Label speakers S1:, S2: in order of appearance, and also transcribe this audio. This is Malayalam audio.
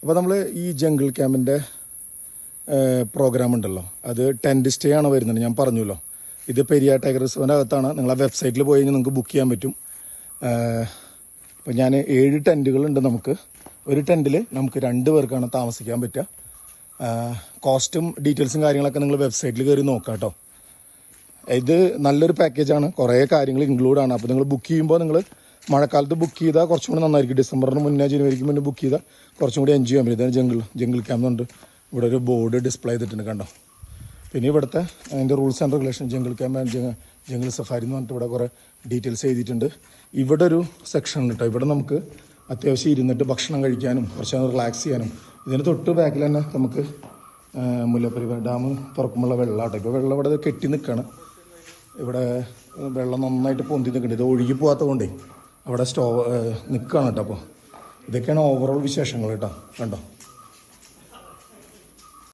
S1: അപ്പോൾ നമ്മൾ ഈ ജംഗിൾ ക്യാമ്പിൻ്റെ പ്രോഗ്രാം ഉണ്ടല്ലോ, അത് ടെൻറ്റ് സ്റ്റേ ആണ് വരുന്നത്. ഞാൻ പറഞ്ഞല്ലോ, ഇത് പെരിയാർ ടൈഗർ റിസർവിൻ്റെ അകത്താണ്. നിങ്ങൾ ആ വെബ്സൈറ്റിൽ പോയി കഴിഞ്ഞാൽ നിങ്ങൾക്ക് ബുക്ക് ചെയ്യാൻ പറ്റും. അപ്പോൾ ഞാൻ 7 ടെൻറ്റുകളുണ്ട് നമുക്ക്. ഒരു ടെൻറ്റിൽ നമുക്ക് 2 പേർക്കാണ് താമസിക്കാൻ പറ്റുക. കോസ്റ്റും ഡീറ്റെയിൽസും കാര്യങ്ങളൊക്കെ നിങ്ങൾ വെബ്സൈറ്റിൽ കയറി നോക്കാം കേട്ടോ. ഇത് നല്ലൊരു പാക്കേജാണ്, കുറേ കാര്യങ്ങൾ ഇൻക്ലൂഡാണ്. അപ്പോൾ നിങ്ങൾ ബുക്ക് ചെയ്യുമ്പോൾ നിങ്ങൾ മഴക്കാലത്ത് ബുക്ക് ചെയ്താൽ കുറച്ചും കൂടി നന്നായിരിക്കും. ഡിസംബറിന് മുന്നേ ജനുവരിക്ക് മുന്നേ ബുക്ക് ചെയ്താൽ കുറച്ചും കൂടി എൻജോയ് ചെയ്യാൻ പറ്റും. ഇതാണ് ജംഗിൾ ക്യാമ്പ് ഉണ്ട്. ഇവിടെ ഒരു ബോർഡ് ഡിസ്പ്ലേ ചെയ്തിട്ടുണ്ട് കണ്ടോ. പിന്നെ ഇവിടുത്തെ അതിൻ്റെ rules and regulation, jungle camp and jungle safari എന്ന് പറഞ്ഞിട്ട് ഇവിടെ കുറേ ഡീറ്റെയിൽസ് എഴുതിയിട്ടുണ്ട്. ഇവിടെ ഒരു സെക്ഷൻ ഉണ്ട് കേട്ടോ. ഇവിടെ നമുക്ക് അത്യാവശ്യം ഇരുന്നിട്ട് ഭക്ഷണം കഴിക്കാനും കുറച്ച് റിലാക്സ് ചെയ്യാനും. ഇതിന് തൊട്ട് ബാക്കിൽ തന്നെ നമുക്ക് മുല്ലപ്പെരി ഡാം തുറക്കുമ്പോഴുള്ള വെള്ളമാട്ടോ. ഇപ്പോൾ വെള്ളം ഇവിടെ കെട്ടി നിൽക്കുകയാണ്. ഇവിടെ വെള്ളം നന്നായിട്ട് പൊന്തി നിൽക്കുന്നുണ്ട്. ഇത് ഒഴുകി പോകാത്തത് കൊണ്ടേ അവിടെ നിൽക്കുകയാണ് കേട്ടോ. അപ്പോൾ ഇതൊക്കെയാണ് ഓവറോൾ വിശേഷങ്ങൾ കേട്ടോ. കണ്ടോ.